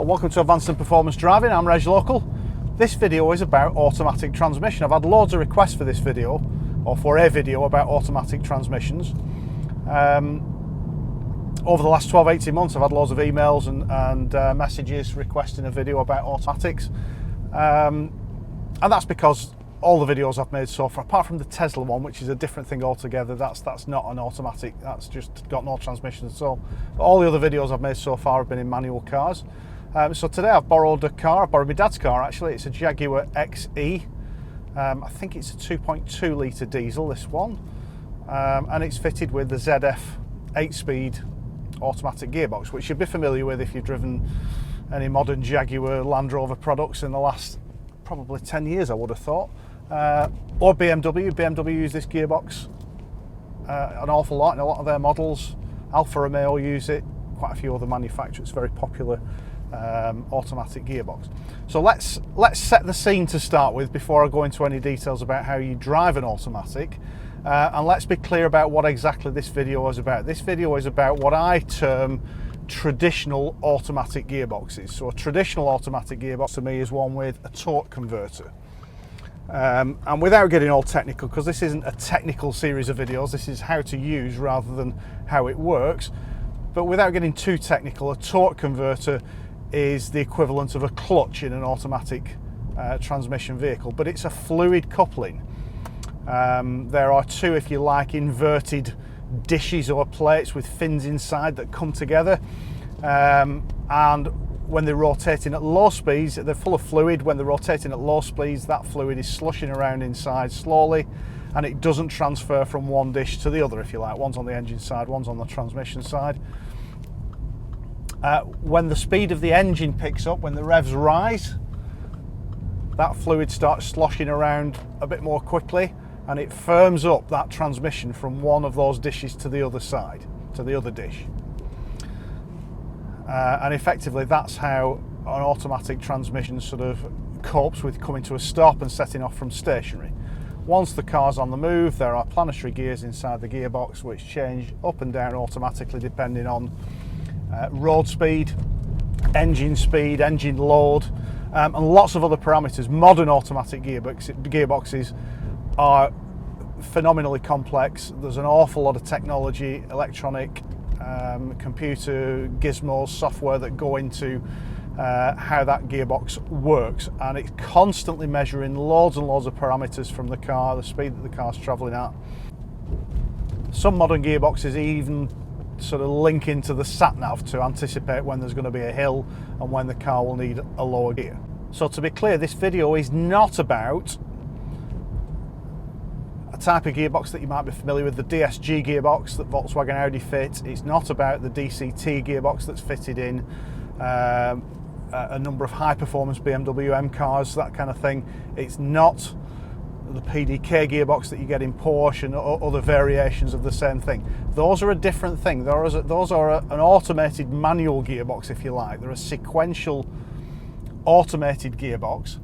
Welcome to Advanced and Performance Driving. I'm Reg Local. This video is about automatic transmission. I've had loads of requests for this video, or for a video about automatic transmissions. Over the last 12-18 months I've had loads of emails and messages requesting a video about automatics. And that's because all the videos I've made so far, apart from the Tesla one, which is a different thing altogether, that's not an automatic, that's just got no transmission at all. But all the other videos I've made so far have been in manual cars. So today I've borrowed a car. I borrowed my dad's car actually. It's a Jaguar XE. I think it's a 2.2 litre diesel, this one. And it's fitted with the ZF 8-speed automatic gearbox, which you'll be familiar with if you've driven any modern Jaguar Land Rover products in the last probably 10 years, I would have thought. Or BMW. BMW use this gearbox an awful lot in a lot of their models. Alfa Romeo use it, quite a few other manufacturers. Very popular automatic gearbox. So let's set the scene to start with before I go into any details about how you drive an automatic. And let's be clear about what exactly this video is about. This video is about what I term traditional automatic gearboxes. So a traditional automatic gearbox to me is one with a torque converter. And without getting all technical, because this isn't a technical series of videos, this is how to use rather than how it works. But without getting too technical, a torque converter is the equivalent of a clutch in an automatic transmission vehicle, but it's a fluid coupling. There are two, if you like, inverted dishes or plates with fins inside that come together, and when they're rotating at low speeds, they're full of fluid. When they're rotating at low speeds, that fluid is slushing around inside slowly, and it doesn't transfer from one dish to the other, if you like. One's on the engine side, one's on the transmission side. When the speed of the engine picks up, when the revs rise, that fluid starts sloshing around a bit more quickly, and it firms up that transmission from one of those dishes to the other side, to the other dish. And effectively that's how an automatic transmission sort of copes with coming to a stop and setting off from stationary. Once the car's on the move, there are planetary gears inside the gearbox which change up and down automatically depending on road speed, engine load, and lots of other parameters. Modern automatic gearboxes are phenomenally complex. There's an awful lot of technology, electronic, computer gizmos, software that go into how that gearbox works, and it's constantly measuring loads and loads of parameters from the car, the speed that the car's travelling at. Some modern gearboxes even sort of link into the sat-nav to anticipate when there's going to be a hill and when the car will need a lower gear. So to be clear, this video is not about a type of gearbox that you might be familiar with, the DSG gearbox that Volkswagen Audi fit. It's not about the DCT gearbox that's fitted in a number of high-performance BMW M cars, that kind of thing. It's not the PDK gearbox that you get in Porsche and other variations of the same thing. Those are a different thing. Those are an automated manual gearbox, if you like. They're a sequential automated gearbox.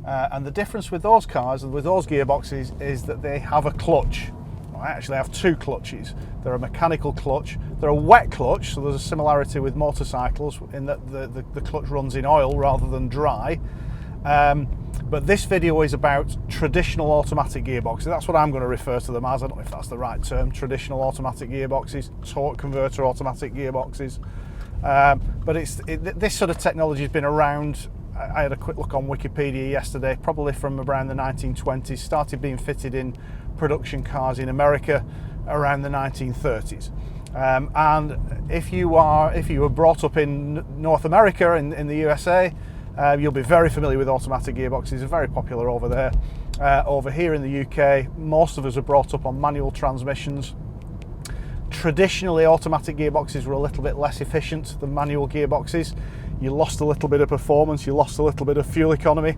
And the difference with those cars and with those gearboxes is that they have a clutch. I actually have two clutches. They're a mechanical clutch. They're a wet clutch, so there's a similarity with motorcycles in that the clutch runs in oil rather than dry. But this video is about traditional automatic gearboxes. That's what I'm going to refer to them as. I don't know if that's the right term. Traditional automatic gearboxes, torque converter automatic gearboxes. But this sort of technology has been around. I had a quick look on Wikipedia yesterday, probably from around the 1920s, started being fitted in production cars in America around the 1930s. And if you were brought up in North America, in the USA, you'll be very familiar with automatic gearboxes. They're very popular over there. Over here in the UK, most of us are brought up on manual transmissions. Traditionally, automatic gearboxes were a little bit less efficient than manual gearboxes. You lost a little bit of performance, you lost a little bit of fuel economy.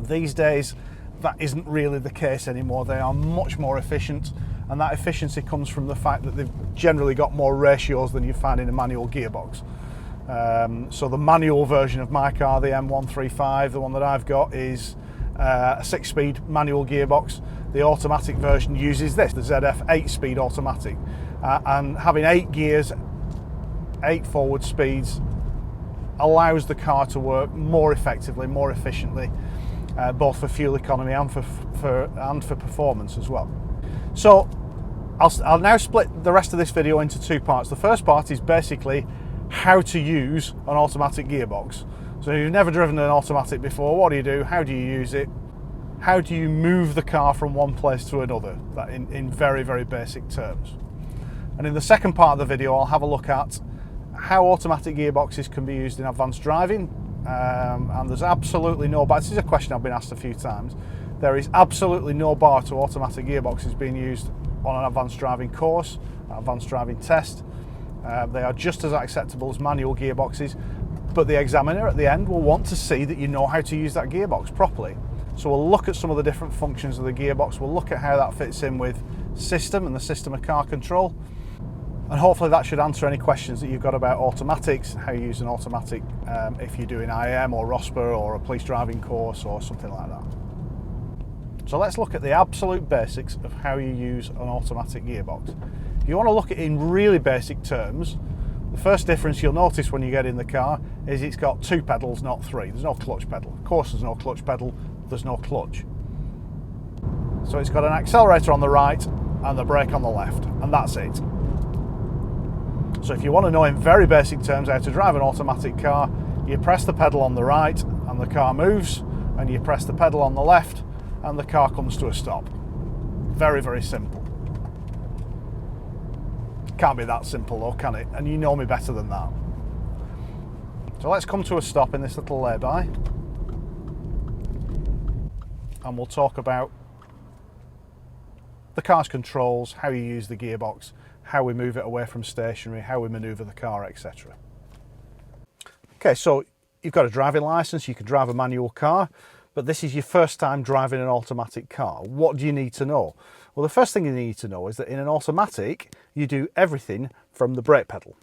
These days, that isn't really the case anymore. They are much more efficient, and that efficiency comes from the fact that they've generally got more ratios than you find in a manual gearbox. So the manual version of my car, the M135, the one that I've got, is a 6-speed manual gearbox. The automatic version uses this, the ZF 8-speed automatic. And having 8 gears, 8 forward speeds, allows the car to work more effectively, more efficiently, both for fuel economy and for performance as well. So I'll now split the rest of this video into two parts. The first part is basically how to use an automatic gearbox. So if you've never driven an automatic before, what do you do? How do you use it? How do you move the car from one place to another? That in very, very basic terms. And in the second part of the video, I'll have a look at how automatic gearboxes can be used in advanced driving. And there's absolutely no bar. This is a question I've been asked a few times. There is absolutely no bar to automatic gearboxes being used on an advanced driving course, an advanced driving test. They are just as acceptable as manual gearboxes, but the examiner at the end will want to see that you know how to use that gearbox properly. So we'll look at some of the different functions of the gearbox, we'll look at how that fits in with system and the system of car control, and hopefully that should answer any questions that you've got about automatics, how you use an automatic if you're doing IM or ROSPA or a police driving course or something like that. So let's look at the absolute basics of how you use an automatic gearbox. If you want to look at it in really basic terms, the first difference you'll notice when you get in the car is it's got two pedals, not three. There's no clutch pedal. Of course there's no clutch pedal, there's no clutch. So it's got an accelerator on the right and the brake on the left, and that's it. So if you want to know in very basic terms how to drive an automatic car, you press the pedal on the right and the car moves, and you press the pedal on the left and the car comes to a stop. Very, very simple. Can't be that simple though, can it? And you know me better than that. So let's come to a stop in this little lay-by, and we'll talk about the car's controls, how you use the gearbox, how we move it away from stationary, how we manoeuvre the car, etc. Okay, so you've got a driving licence, you can drive a manual car, but this is your first time driving an automatic car. What do you need to know? Well, the first thing you need to know is that in an automatic, you do everything from the brake pedal.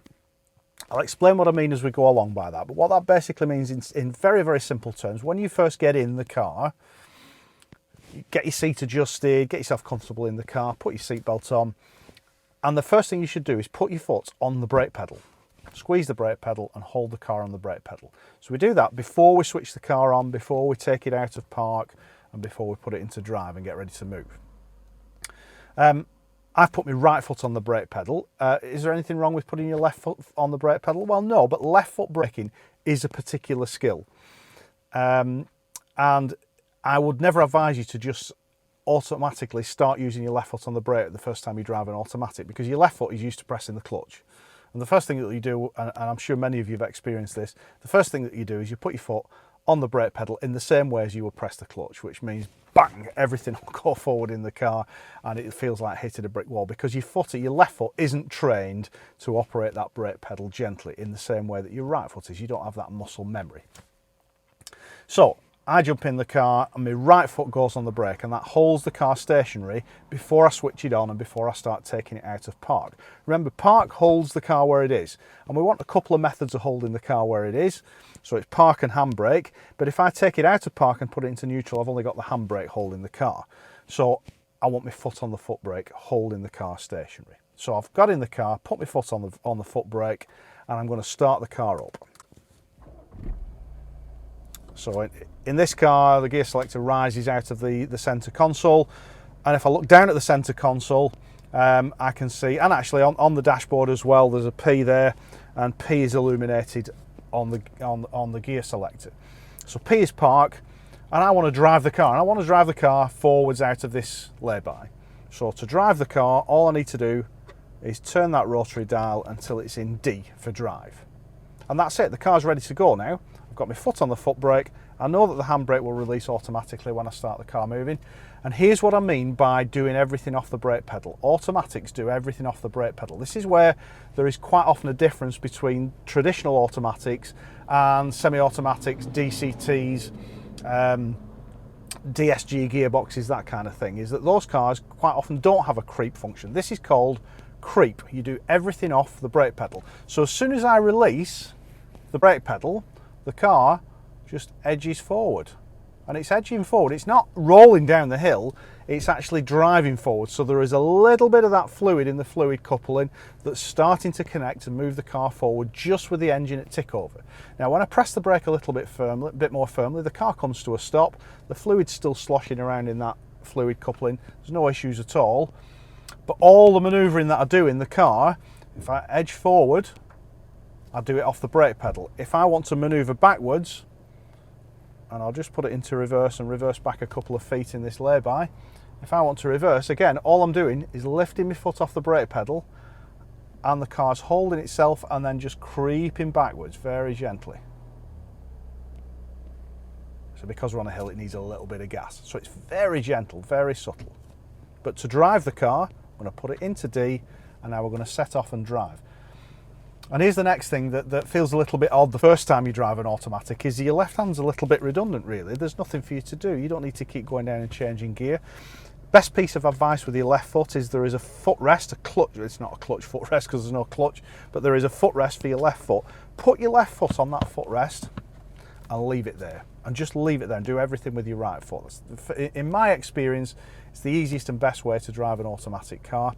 I'll explain what I mean as we go along by that, but what that basically means in very, very simple terms, when you first get in the car, you get your seat adjusted, get yourself comfortable in the car, put your seatbelt on, and the first thing you should do is put your foot on the brake pedal. Squeeze the brake pedal and hold the car on the brake pedal. So we do that before we switch the car on, before we take it out of park, and before we put it into drive and get ready to move. I've put my right foot on the brake pedal. Is there anything wrong with putting your left foot on the brake pedal? Well, no, but left foot braking is a particular skill. And I would never advise you to just automatically start using your left foot on the brake the first time you drive an automatic, because your left foot is used to pressing the clutch. And the first thing that you do, and I'm sure many of you have experienced this, the first thing that you do is you put your foot on the brake pedal in the same way as you would press the clutch, which means bang, everything will go forward in the car and it feels like hitting a brick wall, because your left foot isn't trained to operate that brake pedal gently in the same way that your right foot is. You don't have that muscle memory. So I jump in the car and my right foot goes on the brake, and that holds the car stationary before I switch it on and before I start taking it out of park. Remember, park holds the car where it is, and we want a couple of methods of holding the car where it is. So it's park and handbrake, but if I take it out of park and put it into neutral, I've only got the handbrake holding the car. So I want my foot on the foot brake holding the car stationary. So I've got in the car, put my foot on the foot brake, and I'm going to start the car up. So in this car, the gear selector rises out of the centre console, and if I look down at the centre console, I can see, and actually on the dashboard as well, there's a P there, and P is illuminated on the gear selector. So P is park, and I want to drive the car, and I want to drive the car forwards out of this lay-by. So to drive the car, all I need to do is turn that rotary dial until it's in D for drive. And that's it, the car's ready to go now. I've got my foot on the foot brake. I know that the handbrake will release automatically when I start the car moving. And here's what I mean by doing everything off the brake pedal. Automatics do everything off the brake pedal. This is where there is quite often a difference between traditional automatics and semi-automatics, DCTs, DSG gearboxes, that kind of thing, is that those cars quite often don't have a creep function. This is called creep. You do everything off the brake pedal. So as soon as I release the brake pedal, the car just edges forward and it's edging forward. It's not rolling down the hill, it's actually driving forward. So there is a little bit of that fluid in the fluid coupling that's starting to connect and move the car forward just with the engine at tick over. Now when I press the brake a little bit more firmly, the car comes to a stop. The fluid's still sloshing around in that fluid coupling. There's no issues at all. But all the manoeuvring that I do in the car, if I edge forward, I do it off the brake pedal. If I want to manoeuvre backwards, and I'll just put it into reverse and reverse back a couple of feet in this lay-by. If I want to reverse, again, all I'm doing is lifting my foot off the brake pedal and the car's holding itself and then just creeping backwards very gently. So because we're on a hill, it needs a little bit of gas. So it's very gentle, very subtle. But to drive the car, I'm going to put it into D, and now we're going to set off and drive. And here's the next thing that feels a little bit odd the first time you drive an automatic, is your left hand's a little bit redundant really. There's nothing for you to do. You don't need to keep going down and changing gear. Best piece of advice with your left foot is there is a footrest, a clutch. It's not a clutch footrest because there's no clutch, but there is a footrest for your left foot. Put your left foot on that footrest and leave it there. And just leave it there and do everything with your right foot. In my experience, it's the easiest and best way to drive an automatic car.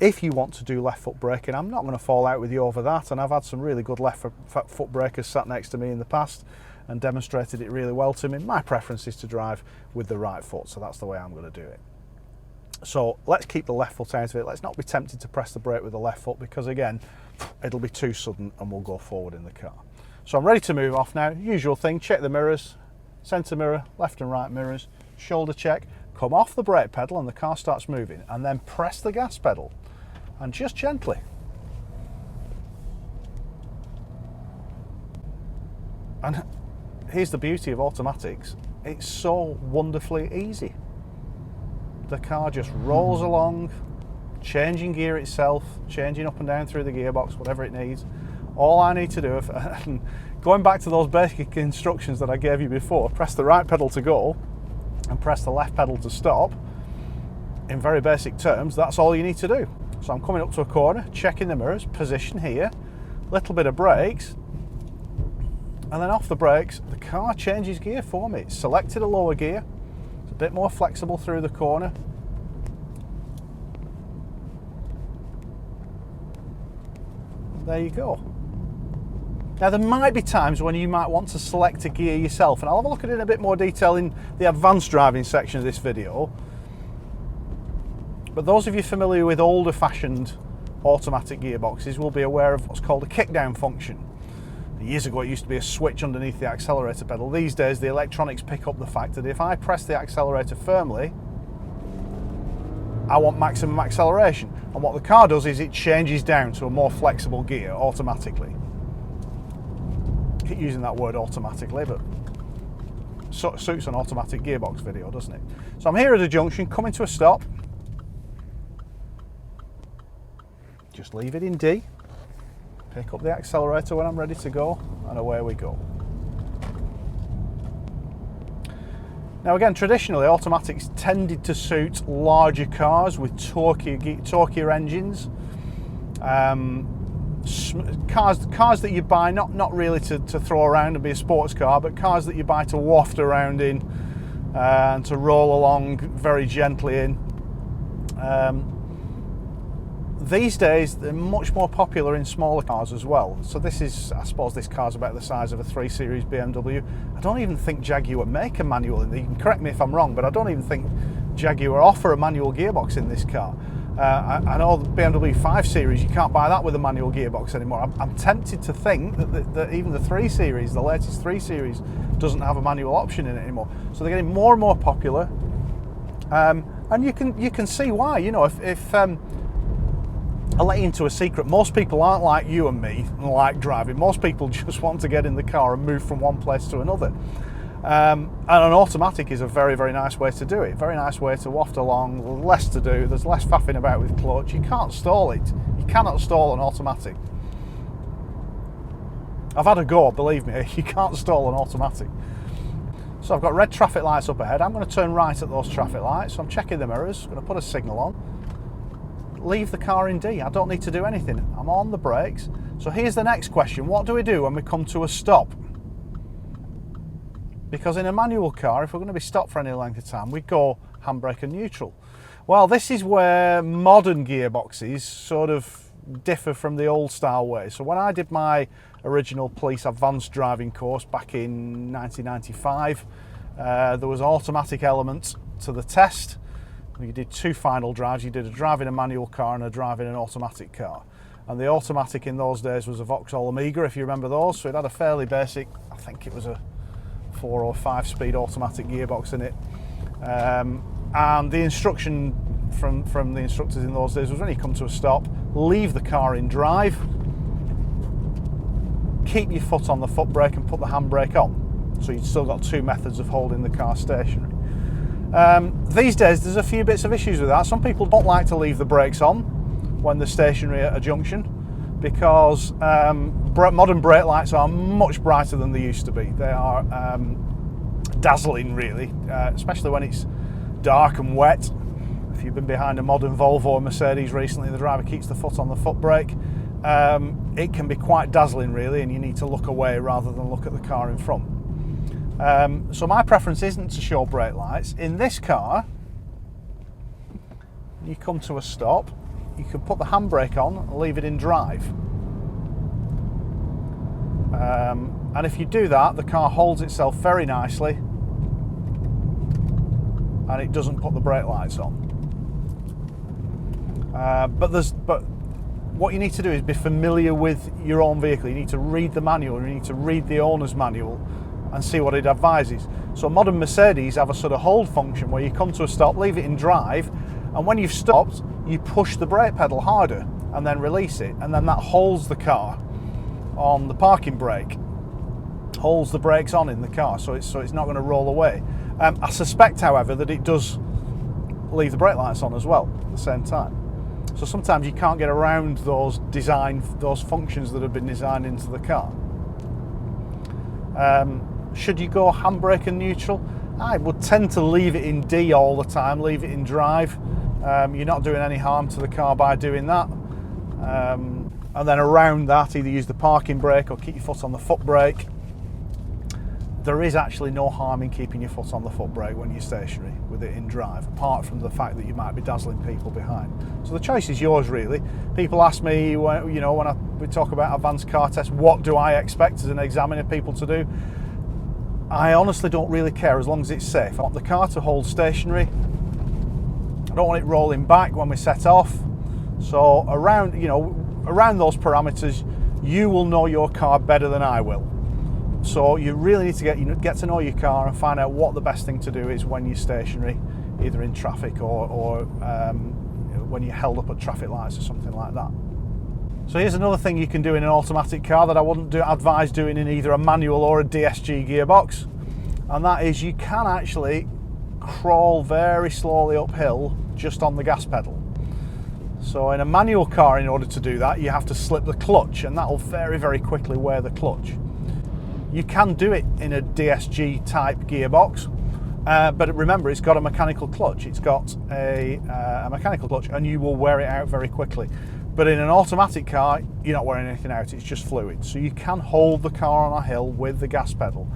If you want to do left foot braking, I'm not going to fall out with you over that, and I've had some really good left foot brakers sat next to me in the past and demonstrated it really well to me. My preference is to drive with the right foot, so that's the way I'm going to do it. So let's keep the left foot out of it. Let's not be tempted to press the brake with the left foot, because again, it'll be too sudden and we'll go forward in the car. So I'm ready to move off now. Usual thing, check the mirrors, centre mirror, left and right mirrors, shoulder check, come off the brake pedal and the car starts moving, and then press the gas pedal. And just gently. And here's the beauty of automatics. It's so wonderfully easy. The car just rolls along, changing gear itself, changing up and down through the gearbox, whatever it needs. All I need to do, going back to those basic instructions that I gave you before, press the right pedal to go and press the left pedal to stop. In very basic terms, that's all you need to do. So I'm coming up to a corner, checking the mirrors, position here, little bit of brakes, and then off the brakes, the car changes gear for me. It's selected a lower gear, it's a bit more flexible through the corner. There you go. Now there might be times when you might want to select a gear yourself, and I'll have a look at it in a bit more detail in the advanced driving section of this video. But those of you familiar with older fashioned automatic gearboxes will be aware of what's called a kickdown function. Years ago it used to be a switch underneath the accelerator pedal. These days the electronics pick up the fact that if I press the accelerator firmly, I want maximum acceleration. And what the car does is it changes down to a more flexible gear automatically. I keep using that word automatically, but suits an automatic gearbox video, doesn't it? So I'm here at a junction, coming to a stop. Just leave it in D, pick up the accelerator when I'm ready to go, and away we go. Now again, traditionally automatics tended to suit larger cars with torquier engines. Cars that you buy, not really to throw around and be a sports car, but cars that you buy to waft around in and to roll along very gently in. These days they're much more popular in smaller cars as well. So this is, I suppose this car's about the size of a 3 Series BMW. I don't even think Jaguar make a manual in there. You can correct me if I'm wrong, but I don't even think Jaguar offer a manual gearbox in this car. I know the BMW 5 Series, you can't buy that with a manual gearbox anymore. I'm tempted to think that even the 3 Series, the latest 3 Series, doesn't have a manual option in it anymore. So they're getting more and more popular. And you can see why. You know, if I'll let you into a secret. Most people aren't like you and me and like driving. Most people just want to get in the car and move from one place to another. And an automatic is a very, very nice way to do it. Very nice way to waft along, less to do, there's less faffing about with clutch. You can't stall it. You cannot stall an automatic. I've had a go, believe me, you can't stall an automatic. So I've got red traffic lights up ahead. I'm going to turn right at those traffic lights. So I'm checking the mirrors, I'm going to put a signal on. Leave the car in D. I don't need to do anything. I'm on the brakes. So here's the next question. What do we do when we come to a stop? Because in a manual car, if we're going to be stopped for any length of time, we go handbrake and neutral. Well, this is where modern gearboxes sort of differ from the old style way. So when I did my original police advanced driving course back in 1995, there was automatic elements to the test. You did 2 final drives. You did a drive in a manual car and a drive in an automatic car. And the automatic in those days was a Vauxhall Amiga, if you remember those. So it had a fairly basic, I think it was a 4 or 5 speed automatic gearbox in it. And the instruction from the instructors in those days was when you come to a stop, leave the car in drive, keep your foot on the foot brake and put the handbrake on. So you've still got 2 methods of holding the car stationary. These days there's a few bits of issues with that. Some people don't like to leave the brakes on when they're stationary at a junction, because modern brake lights are much brighter than they used to be. They are dazzling really, especially when it's dark and wet. If you've been behind a modern Volvo or Mercedes recently, the driver keeps the foot on the foot brake. It can be quite dazzling really, and you need to look away rather than look at the car in front. So my preference isn't to show brake lights. In this car, you come to a stop, you can put the handbrake on and leave it in drive. And if you do that, the car holds itself very nicely and it doesn't put the brake lights on. But what you need to do is be familiar with your own vehicle. You need to read the manual, you need to read the owner's manual and see what it advises. So modern Mercedes have a sort of hold function where you come to a stop, leave it in drive, and when you've stopped, you push the brake pedal harder and then release it, and then that holds the car on the parking brake, holds the brakes on in the car, so it's not going to roll away. I suspect, however, that it does leave the brake lights on as well at the same time. So sometimes you can't get around those functions that have been designed into the car. Should you go handbrake and neutral? I would tend to leave it in D all the time, leave it in drive. You're not doing any harm to the car by doing that. And then around that, either use the parking brake or keep your foot on the foot brake. There is actually no harm in keeping your foot on the foot brake when you're stationary with it in drive, apart from the fact that you might be dazzling people behind. So the choice is yours really. People ask me, when we talk about advanced car tests, what do I expect as an examiner people to do? I honestly don't really care as long as it's safe. I want the car to hold stationary. I don't want it rolling back when we set off. So around those parameters, you will know your car better than I will. So you really need to get to know your car and find out what the best thing to do is when you're stationary, either in traffic or when you're held up at traffic lights or something like that. So here's another thing you can do in an automatic car that I wouldn't advise doing in either a manual or a DSG gearbox, and that is you can actually crawl very slowly uphill just on the gas pedal. So in a manual car, in order to do that, you have to slip the clutch, and that will very, very quickly wear the clutch. You can do it in a DSG type gearbox, but remember, it's got a mechanical clutch. It's got a mechanical clutch, and you will wear it out very quickly. But in an automatic car, you're not wearing anything out, it's just fluid. So you can hold the car on a hill with the gas pedal.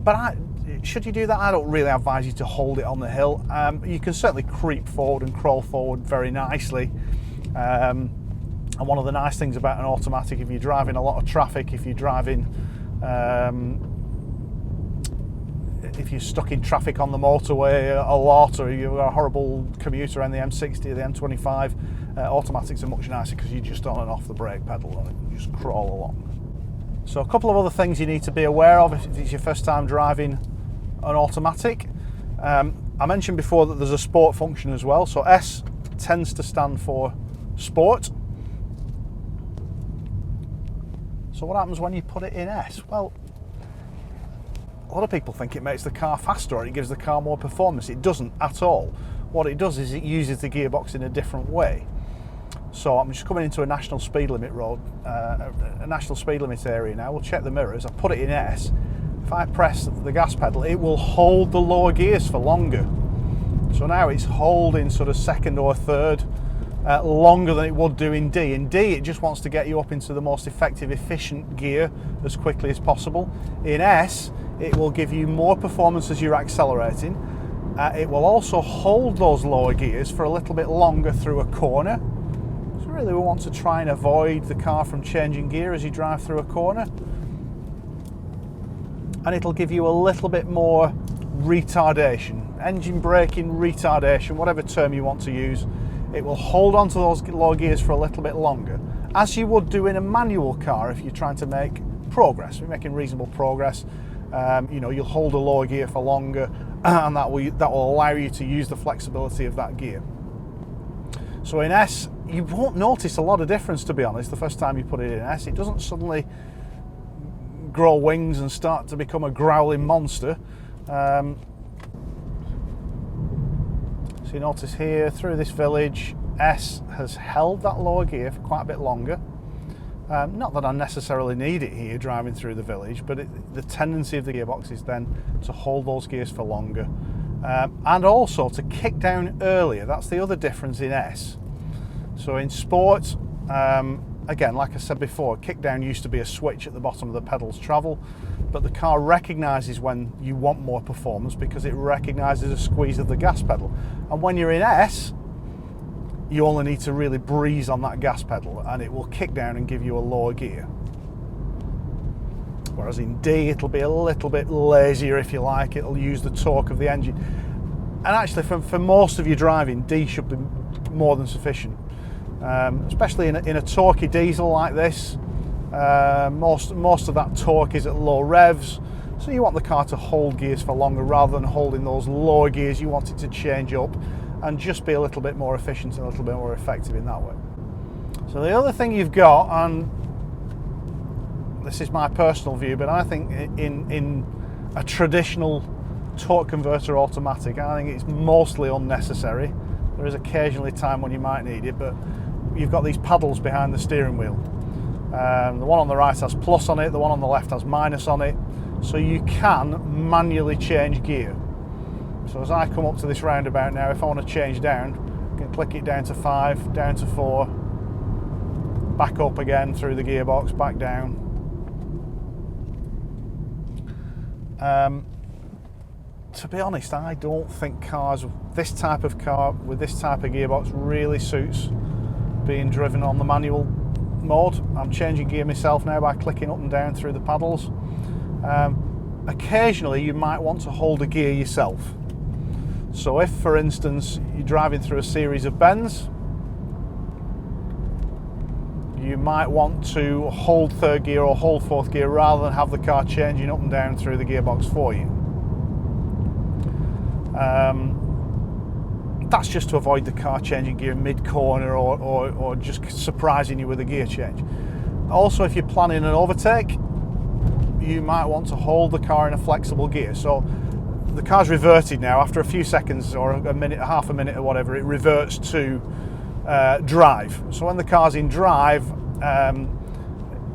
But should you do that, I don't really advise you to hold it on the hill. You can certainly creep forward and crawl forward very nicely. And one of the nice things about an automatic, if you're driving a lot of traffic, if you're driving, if you're stuck in traffic on the motorway a lot, or you've got a horrible commuter on the M60 or the M25, automatics are much nicer because you're just on and off the brake pedal and you just crawl along. So a couple of other things you need to be aware of if it's your first time driving an automatic. I mentioned before that there's a sport function as well. So S tends to stand for sport. So what happens when you put it in S? Well, a lot of people think it makes the car faster or it gives the car more performance. It doesn't at all. What it does is it uses the gearbox in a different way. So I'm just coming into a national speed limit road, a national speed limit area now. We'll check the mirrors. I put it in S. If I press the gas pedal, it will hold the lower gears for longer. So now it's holding sort of second or third longer than it would do in D. In D, it just wants to get you up into the most effective, efficient gear as quickly as possible. In S, it will give you more performance as you're accelerating. It will also hold those lower gears for a little bit longer through a corner. So really we want to try and avoid the car from changing gear as you drive through a corner. And it'll give you a little bit more retardation, engine braking, retardation, whatever term you want to use. It will hold on to those low gears for a little bit longer, as you would do in a manual car if you're trying to make progress. If you're making reasonable progress, you know, you'll hold a lower gear for longer, and that will allow you to use the flexibility of that gear. So in S, you won't notice a lot of difference, to be honest, the first time you put it in S. It doesn't suddenly grow wings and start to become a growling monster. So you notice here, through this village, S has held that lower gear for quite a bit longer. Not that I necessarily need it here driving through the village, but the tendency of the gearbox is then to hold those gears for longer. And also to kick down earlier. That's the other difference in S. So in Sport, again, like I said before, kick down used to be a switch at the bottom of the pedals travel, but the car recognises when you want more performance because it recognises a squeeze of the gas pedal. And when you're in S, you only need to really breeze on that gas pedal and it will kick down and give you a lower gear. Whereas in D, it'll be a little bit lazier, if you like. It'll use the torque of the engine. And actually, for most of your driving, D should be more than sufficient. Especially in a torquey diesel like this, most of that torque is at low revs, so you want the car to hold gears for longer rather than holding those lower gears. You want it to change up and just be a little bit more efficient and a little bit more effective in that way. So the other thing you've got, and this is my personal view, but I think in a traditional torque converter automatic, I think it's mostly unnecessary. There is occasionally time when you might need it, but you've got these paddles behind the steering wheel. The one on the right has plus on it, the one on the left has minus on it, so you can manually change gear. So as I come up to this roundabout now, if I want to change down, I can click it down to 5, down to 4, back up again through the gearbox, back down. To be honest, I don't think this type of car with this type of gearbox really suits being driven on the manual mode. I'm changing gear myself now by clicking up and down through the paddles. Occasionally you might want to hold a gear yourself. So if, for instance, you're driving through a series of bends, you might want to hold third gear or hold fourth gear rather than have the car changing up and down through the gearbox for you. That's just to avoid the car changing gear mid-corner or just surprising you with a gear change. Also, if you're planning an overtake, you might want to hold the car in a flexible gear. So the car's reverted now. After a few seconds or a minute, half a minute or whatever, it reverts to drive. So when the car's in drive,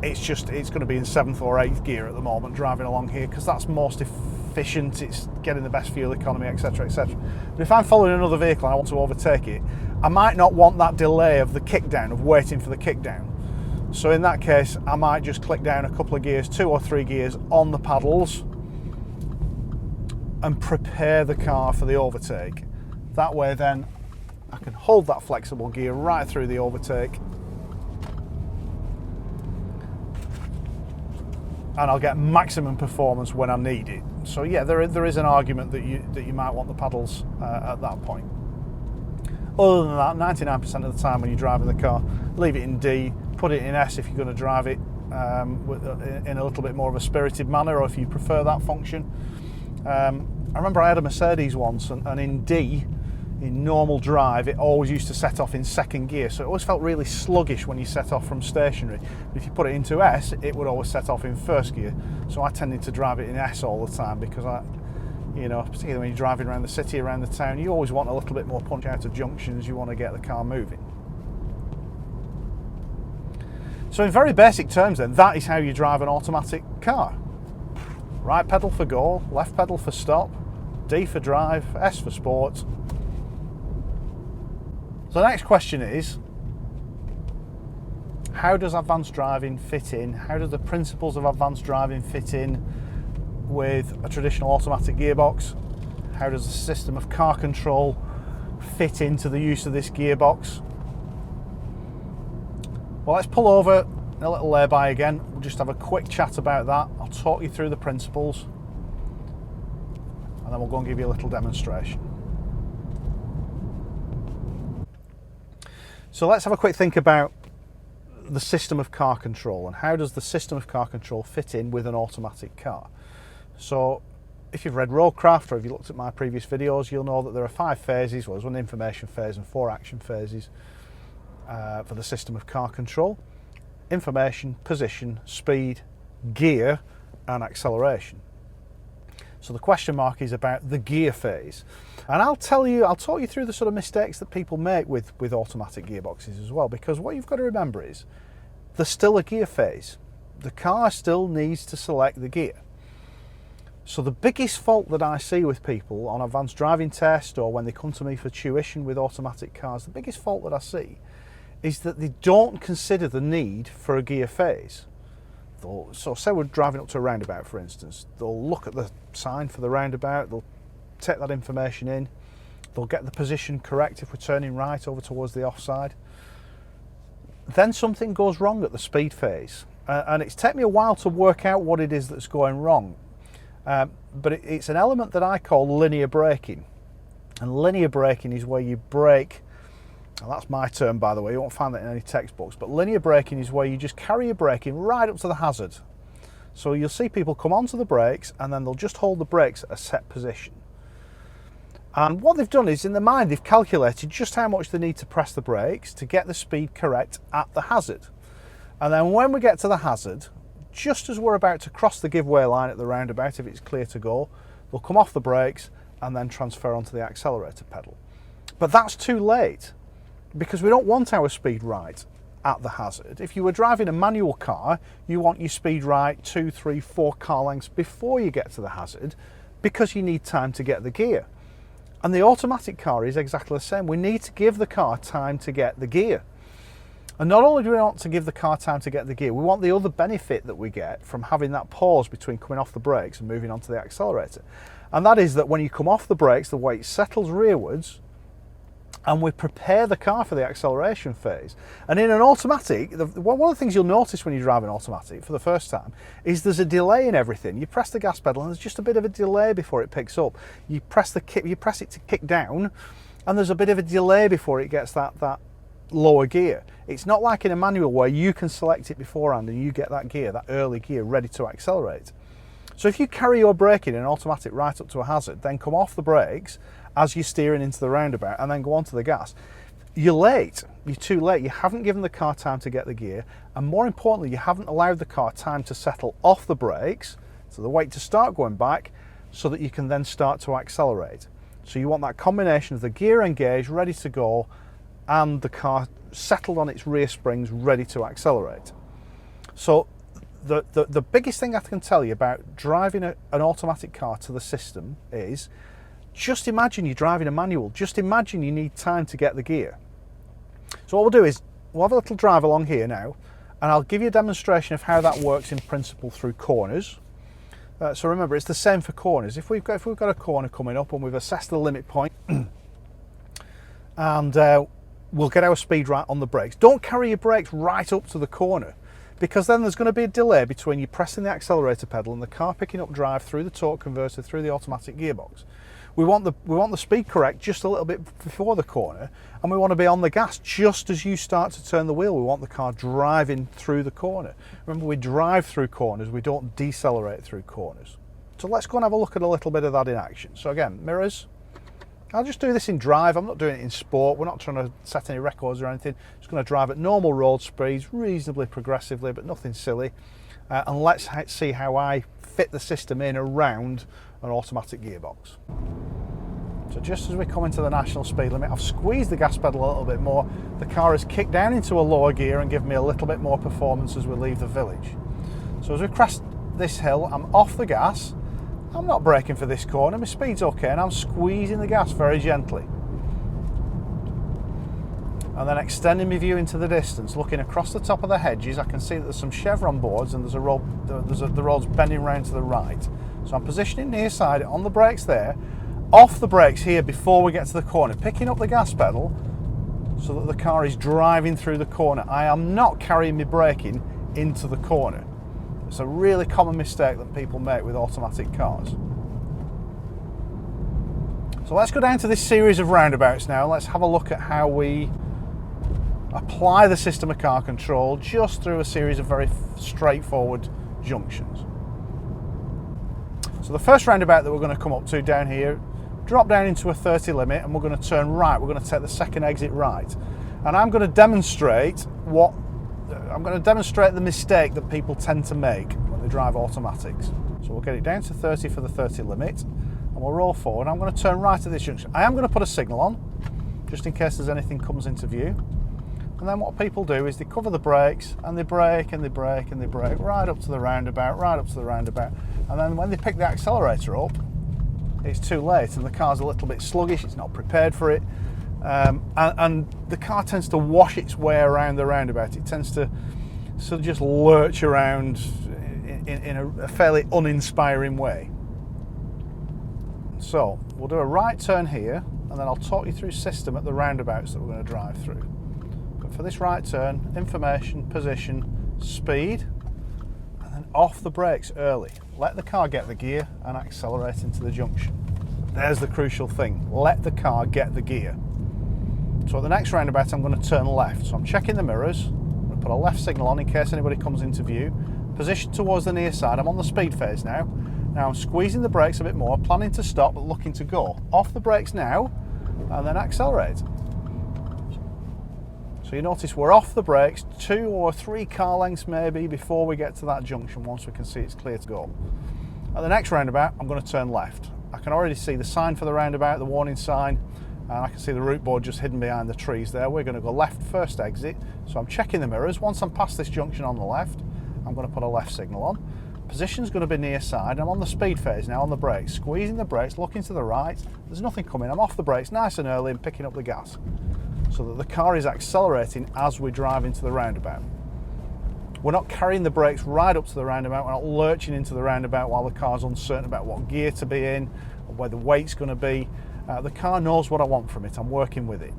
it's going to be in 7th or 8th gear at the moment driving along here, because that's most efficient, it's getting the best fuel economy, etc, etc. But if I'm following another vehicle and I want to overtake it, I might not want that delay of the kick down, of waiting for the kick down. So in that case, I might just click down a couple of gears, 2 or 3 gears on the paddles, and prepare the car for the overtake. That way then I can hold that flexible gear right through the overtake, and I'll get maximum performance when I need it. So yeah, there is an argument that you might want the paddles at that point. Other than that, 99% of the time when you're driving the car, leave it in D, put it in S if you're going to drive it in a little bit more of a spirited manner, or if you prefer that function. I remember I had a Mercedes once, and in D, in normal drive, it always used to set off in 2nd gear, so it always felt really sluggish when you set off from stationary. But if you put it into S, it would always set off in 1st gear. So I tended to drive it in S all the time, because particularly when you're driving around the city, around the town, you always want a little bit more punch out of junctions. You want to get the car moving. So in very basic terms then, that is how you drive an automatic car. Right pedal for go, left pedal for stop, D for drive, S for sport. So the next question is, how does advanced driving fit in? How do the principles of advanced driving fit in with a traditional automatic gearbox? How does the system of car control fit into the use of this gearbox? Well, let's pull over in a little lay-by again. We'll just have a quick chat about that. I'll talk you through the principles and then we'll go and give you a little demonstration. So let's have a quick think about the system of car control and how does the system of car control fit in with an automatic car. So if you've read Roadcraft or if you looked at my previous videos, you'll know that there are 5 phases. Well, there's one information phase and 4 action phases for the system of car control: information, position, speed, gear and acceleration. So the question mark is about the gear phase, and I'll talk you through the sort of mistakes that people make with automatic gearboxes as well, because what you've got to remember is there's still a gear phase. The car still needs to select the gear. So the biggest fault that I see with people on advanced driving test or when they come to me for tuition with automatic cars, the biggest fault that I see is that they don't consider the need for a gear phase. So say we're driving up to a roundabout, for instance, they'll look at the sign for the roundabout, they'll take that information in, they'll get the position correct if we're turning right over towards the offside. Then something goes wrong at the speed phase, and it's taken me a while to work out what it is that's going wrong, but it's an element that I call linear braking. And linear braking is where you brake. Now that's my term, by the way, you won't find that in any textbooks, but linear braking is where you just carry your braking right up to the hazard. So you'll see people come onto the brakes and then they'll just hold the brakes at a set position. And what they've done is, in their mind, they've calculated just how much they need to press the brakes to get the speed correct at the hazard. And then when we get to the hazard, just as we're about to cross the giveaway line at the roundabout, if it's clear to go, they'll come off the brakes and then transfer onto the accelerator pedal. But that's too late, because we don't want our speed right at the hazard. If you were driving a manual car, you want your speed right 2, 3, 4 car lengths before you get to the hazard, because you need time to get the gear. And the automatic car is exactly the same. We need to give the car time to get the gear. And not only do we want to give the car time to get the gear, we want the other benefit that we get from having that pause between coming off the brakes and moving onto the accelerator. And that is that when you come off the brakes, the weight settles rearwards, and we prepare the car for the acceleration phase. And in an automatic, one of the things you'll notice when you drive an automatic for the first time is there's a delay in everything. You press the gas pedal and there's just a bit of a delay before it picks up. You press it to kick down, and there's a bit of a delay before it gets that lower gear. It's not like in a manual where you can select it beforehand and you get that gear, that early gear, ready to accelerate. So if you carry your braking in an automatic right up to a hazard, then come off the brakes as you're steering into the roundabout and then go onto the gas, you're late. You're too late. You haven't given the car time to get the gear, and more importantly, you haven't allowed the car time to settle off the brakes, so the weight to start going back, so that you can then start to accelerate. So you want that combination of the gear engaged, ready to go, and the car settled on its rear springs, ready to accelerate. So the biggest thing I can tell you about driving an automatic car to the system is, just imagine you're driving a manual. Just imagine you need time to get the gear. So what we'll do is, we'll have a little drive along here now, and I'll give you a demonstration of how that works in principle through corners. So remember, it's the same for corners. If we've got a corner coming up and we've assessed the limit point, and we'll get our speed right on the brakes. Don't carry your brakes right up to the corner, because then there's going to be a delay between you pressing the accelerator pedal and the car picking up drive through the torque converter, through the automatic gearbox. We want the speed correct just a little bit before the corner, and we want to be on the gas just as you start to turn the wheel. We want the car driving through the corner. Remember, we drive through corners, we don't decelerate through corners. So let's go and have a look at a little bit of that in action. So again, mirrors. I'll just do this in drive. I'm not doing it in sport. We're not trying to set any records or anything. Just going to drive at normal road speeds, reasonably progressively, but nothing silly. And let's see how I fit the system in around an automatic gearbox. So just as we come into the national speed limit, I've squeezed the gas pedal a little bit more. The car has kicked down into a lower gear and given me a little bit more performance as we leave the village. So as we crest this hill, I'm off the gas. I'm not braking for this corner, my speed's okay, and I'm squeezing the gas very gently. and then extending my view into the distance, looking across the top of the hedges, I can see that there's some chevron boards and there's a road, the road's bending round to the right. So I'm positioning near side on the brakes there, off the brakes here before we get to the corner, picking up the gas pedal so that the car is driving through the corner. I am not carrying my braking into the corner. It's a really common mistake that people make with automatic cars. So let's go down to this series of roundabouts now. Let's have a look at how we apply the system of car control just through a series of very straightforward junctions. So the first roundabout that we're going to come up to down here, drop down into a 30 limit, and we're going to turn right. We're going to take the second exit right. And I'm going to demonstrate the mistake that people tend to make when they drive automatics. So we'll get it down to 30 for the 30 limit, and we'll roll forward. I'm going to turn right at this junction. I am going to put a signal on, just in case there's anything comes into view. And then what people do is they cover the brakes, and they brake, and they brake, and they brake, right up to the roundabout, right up to the roundabout. And then when they pick the accelerator up, it's too late, and the car's a little bit sluggish, it's not prepared for it. And the car tends to wash its way around the roundabout. It tends to sort of just lurch around in a fairly uninspiring way. So we'll do a right turn here, and then I'll talk you through system at the roundabouts that we're going to drive through. But for this right turn, information, position, speed, and then off the brakes early. Let the car get the gear and accelerate into the junction. There's the crucial thing. Let the car get the gear. So at the next roundabout, I'm going to turn left. So I'm checking the mirrors. I'm going to put a left signal on in case anybody comes into view. Position towards the near side. I'm on the speed phase now. Now I'm squeezing the brakes a bit more, planning to stop, but looking to go. Off the brakes now, and then accelerate. So you notice we're off the brakes 2 or 3 car lengths maybe before we get to that junction, once we can see it's clear to go. At the next roundabout, I'm going to turn left. I can already see the sign for the roundabout, the warning sign, and I can see the route board just hidden behind the trees there. We're going to go left first exit, so I'm checking the mirrors. Once I'm past this junction on the left, I'm going to put a left signal on. Position's going to be near side. I'm on the speed phase now on the brakes, squeezing the brakes, looking to the right. There's nothing coming. I'm off the brakes nice and early and picking up the gas so that the car is accelerating as we drive into the roundabout. We're not carrying the brakes right up to the roundabout. We're not lurching into the roundabout while the car's uncertain about what gear to be in or where the weight's going to be. The car knows what I want from it. I'm working with it.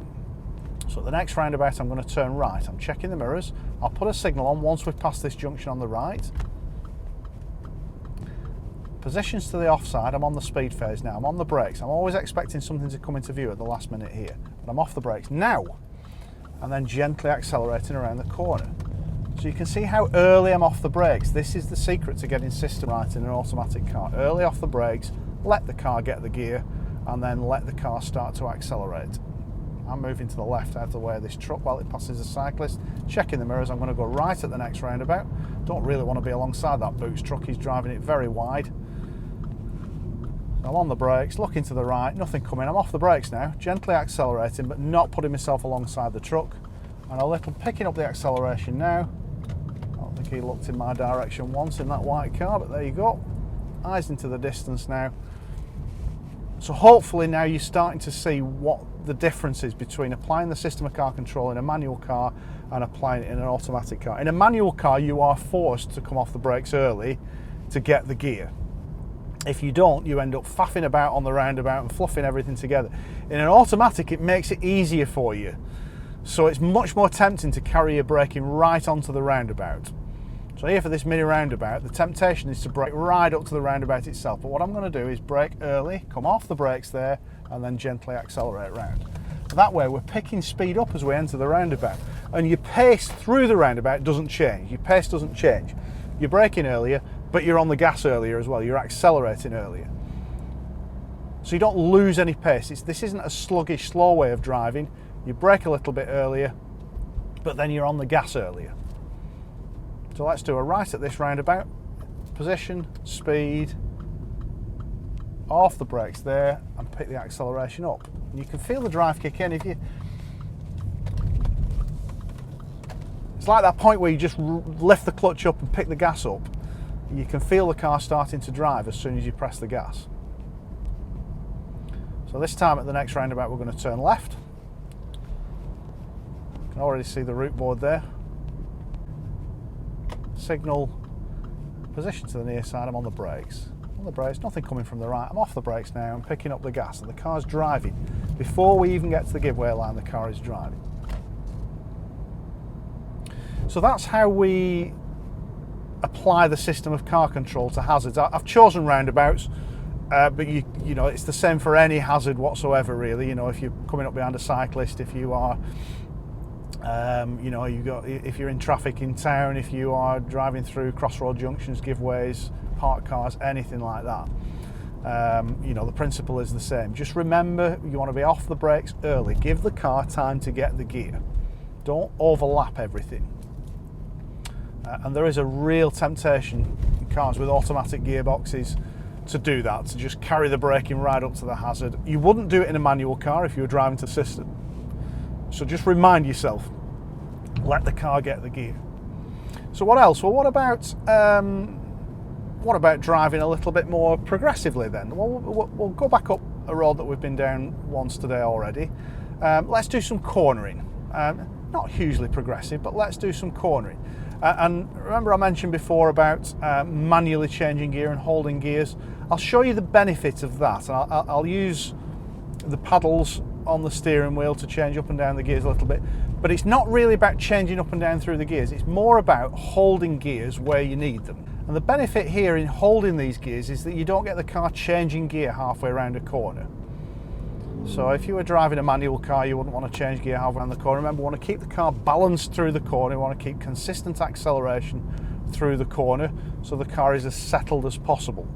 So at the next roundabout, I'm going to turn right. I'm checking the mirrors. I'll put a signal on once we've passed this junction on the right. Positions to the offside. I'm on the speed phase now. I'm on the brakes. I'm always expecting something to come into view at the last minute here. But I'm off the brakes now. And then gently accelerating around the corner. So you can see how early I'm off the brakes. This is the secret to getting system right in an automatic car. Early off the brakes, let the car get the gear, and then let the car start to accelerate. I'm moving to the left out of the way of this truck while it passes a cyclist. Checking the mirrors, I'm going to go right at the next roundabout. Don't really want to be alongside that Boots truck, he's driving it very wide. I'm on the brakes, looking to the right, nothing coming. I'm off the brakes now, gently accelerating, but not putting myself alongside the truck. And a little picking up the acceleration now. I don't think he looked in my direction once in that white car, but there you go. Eyes into the distance now. So hopefully now you're starting to see what the difference is between applying the system of car control in a manual car and applying it in an automatic car. In a manual car, you are forced to come off the brakes early to get the gear. If you don't, you end up faffing about on the roundabout and fluffing everything together. In an automatic, it makes it easier for you. So it's much more tempting to carry your braking right onto the roundabout. So here for this mini roundabout, the temptation is to brake right up to the roundabout itself. But what I'm going to do is brake early, come off the brakes there, and then gently accelerate round. That way we're picking speed up as we enter the roundabout. And your pace through the roundabout doesn't change. Your pace doesn't change. You're braking earlier, but you're on the gas earlier as well. You're accelerating earlier. So you don't lose any pace. This isn't a sluggish, slow way of driving. You brake a little bit earlier, but then you're on the gas earlier. So let's do a right at this roundabout. Position, speed, off the brakes there, and pick the acceleration up. And you can feel the drive kick in. It's like that point where you just lift the clutch up and pick the gas up. You can feel the car starting to drive as soon as you press the gas. So this time at the next roundabout, we're going to turn left. can already see the route board there. Signal, position to the near side, I'm on the brakes. On the brakes, nothing coming from the right. I'm off the brakes now, I'm picking up the gas, and the car's driving. Before we even get to the giveaway line, the car is driving. So that's how we apply the system of car control to hazards. I've chosen roundabouts, but you know, it's the same for any hazard whatsoever, really. You know, if you're coming up behind a cyclist, if you are, you know, if you're in traffic in town, if you are driving through crossroad junctions, giveaways, parked cars, anything like that. You know, the principle is the same. Just remember, you want to be off the brakes early. Give the car time to get the gear. Don't overlap everything. And there is a real temptation in cars with automatic gearboxes to do that, to just carry the braking right up to the hazard. You wouldn't do it in a manual car if you were driving to the system. So just remind yourself, let the car get the gear. So what else? Well, what about driving a little bit more progressively then? Well, we'll go back up a road that we've been down once today already. Let's do some cornering. Not hugely progressive, but let's do some cornering. And remember I mentioned before about manually changing gear and holding gears. I'll show you the benefit of that. And I'll use the paddles on the steering wheel to change up and down the gears a little bit. But it's not really about changing up and down through the gears. It's more about holding gears where you need them. And the benefit here in holding these gears is that you don't get the car changing gear halfway around a corner. So if you were driving a manual car, you wouldn't want to change gear halfway around the corner. Remember, we want to keep the car balanced through the corner. We want to keep consistent acceleration through the corner so the car is as settled as possible.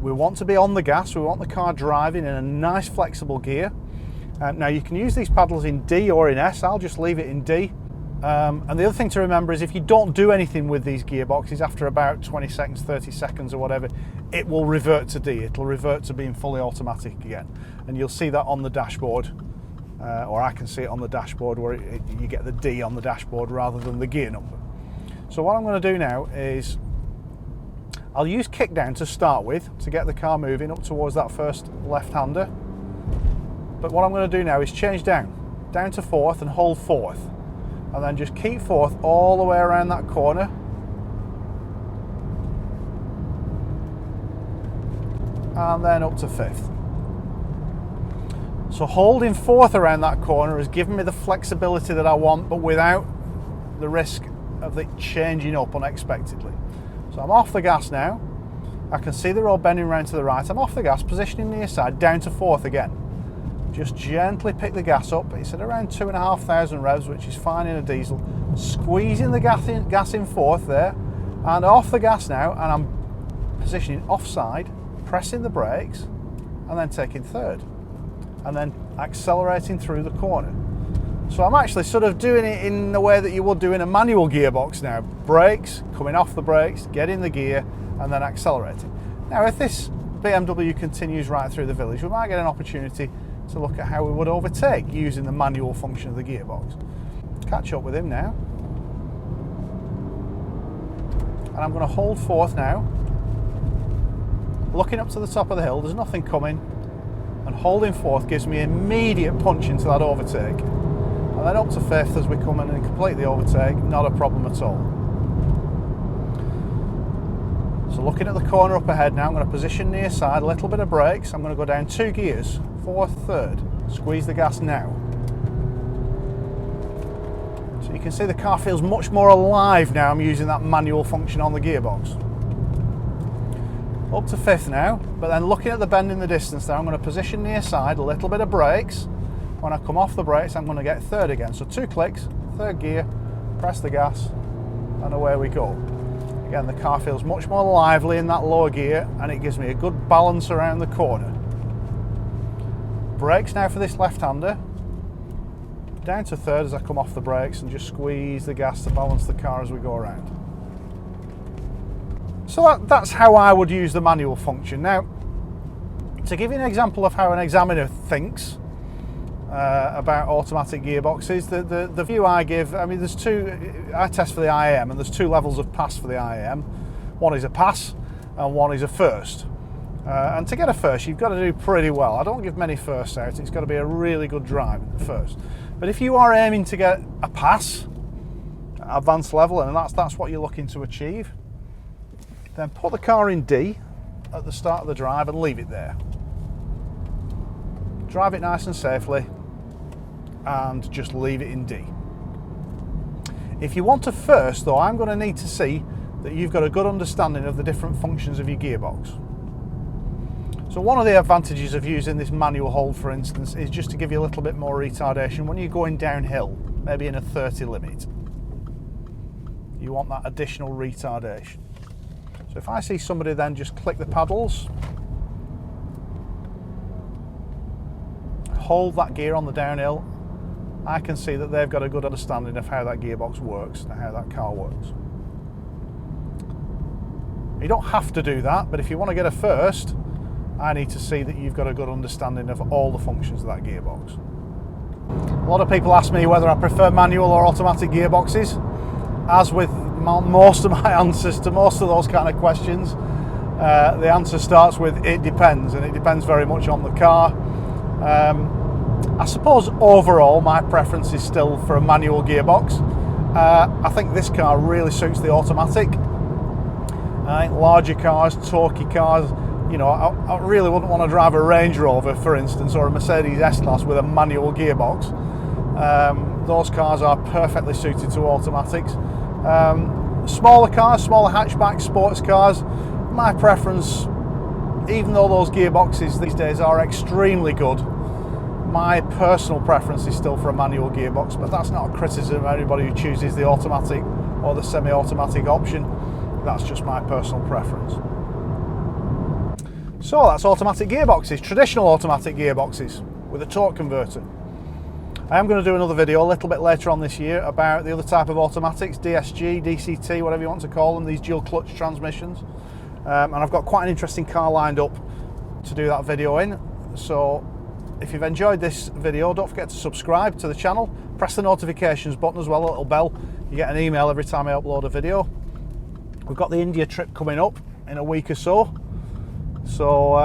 We want to be on the gas. We want the car driving in a nice flexible gear. Now you can use these paddles in D or in S. I'll just leave it in D. And the other thing to remember is if you don't do anything with these gearboxes, after about 20 seconds, 30 seconds or whatever, it will revert to D. It'll revert to being fully automatic again. And you'll see that on the dashboard, or I can see it on the dashboard where you get the D on the dashboard rather than the gear number. So what I'm going to do now is I'll use kick down to start with to get the car moving up towards that first left-hander. But what I'm going to do now is change down to fourth and hold fourth. And then just keep fourth all the way around that corner. And then up to fifth. So holding fourth around that corner has given me the flexibility that I want, but without the risk of it changing up unexpectedly. So I'm off the gas now. I can see the road bending round to the right. I'm off the gas, positioning near side, down to fourth again. Just gently pick the gas up. It's at around 2,500 revs, which is fine in a diesel. Squeezing the gas in fourth there, and off the gas now, and I'm positioning offside, pressing the brakes, and then taking third, and then accelerating through the corner. So I'm actually sort of doing it in the way that you would do in a manual gearbox now. Brakes, coming off the brakes, getting the gear, and then accelerating. Now if this BMW continues right through the village, we might get an opportunity to look at how we would overtake using the manual function of the gearbox. Catch up with him now. And I'm going to hold fourth now. Looking up to the top of the hill, there's nothing coming. And holding fourth gives me immediate punch into that overtake. And then up to fifth as we come in and complete the overtake, not a problem at all. So looking at the corner up ahead now, I'm going to position near side, a little bit of brakes. I'm going to go down 2 gears, fourth, third. Squeeze the gas now. So you can see the car feels much more alive now I'm using that manual function on the gearbox. Up to fifth now, but then looking at the bend in the distance now, I'm going to position near side, a little bit of brakes. When I come off the brakes, I'm going to get third again. So 2 clicks, third gear, press the gas, and away we go. Again, the car feels much more lively in that lower gear, and it gives me a good balance around the corner. Brakes now for this left-hander. Down to third as I come off the brakes and just squeeze the gas to balance the car as we go around. So that's how I would use the manual function. Now, to give you an example of how an examiner thinks about automatic gearboxes, the view I give, I mean, I test for the IAM, and there's 2 levels of pass for the IAM. One is a pass and one is a first. And to get a first, you've got to do pretty well. I don't give many firsts out. It's got to be a really good drive first. But if you are aiming to get a pass at advanced level, and that's what you're looking to achieve, then put the car in D at the start of the drive and leave it there. Drive it nice and safely and just leave it in D. If you want to first, though, I'm going to need to see that you've got a good understanding of the different functions of your gearbox. So one of the advantages of using this manual hold, for instance, is just to give you a little bit more retardation when you're going downhill, maybe in a 30 limit. You want that additional retardation. So if I see somebody then just click the paddles, hold that gear on the downhill, I can see that they've got a good understanding of how that gearbox works and how that car works. You don't have to do that, but if you want to get a first, I need to see that you've got a good understanding of all the functions of that gearbox. A lot of people ask me whether I prefer manual or automatic gearboxes. As with most of my answers to most of those kind of questions, the answer starts with it depends, and it depends very much on the car. I suppose overall my preference is still for a manual gearbox. I think this car really suits the automatic. I think larger cars, torquey cars, you know, I really wouldn't want to drive a Range Rover, for instance, or a Mercedes S-Class with a manual gearbox. Those cars are perfectly suited to automatics. Smaller cars, smaller hatchback, sports cars, my preference, even though those gearboxes these days are extremely good, my personal preference is still for a manual gearbox, but that's not a criticism of anybody who chooses the automatic or the semi-automatic option. That's just my personal preference. So that's automatic gearboxes, traditional automatic gearboxes with a torque converter. I am going to do another video a little bit later on this year about the other type of automatics, DSG, DCT, whatever you want to call them, these dual clutch transmissions. And I've got quite an interesting car lined up to do that video in. So if you've enjoyed this video, don't forget to subscribe to the channel, press the notifications button as well, a little bell. You get an email every time I upload a video. We've got the India trip coming up in a week or so. So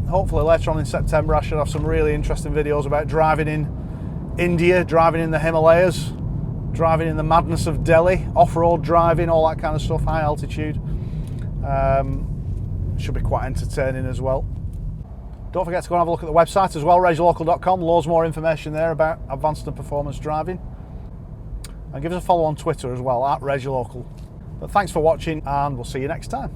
hopefully later on in September I should have some really interesting videos about driving in India, driving in the Himalayas, driving in the madness of Delhi, off-road driving, all that kind of stuff, high altitude. Should be quite entertaining as well. Don't forget to go and have a look at the website as well, regilocal.com, loads more information there about advanced and performance driving. And give us a follow on Twitter as well, @regilocal. But thanks for watching, and we'll see you next time.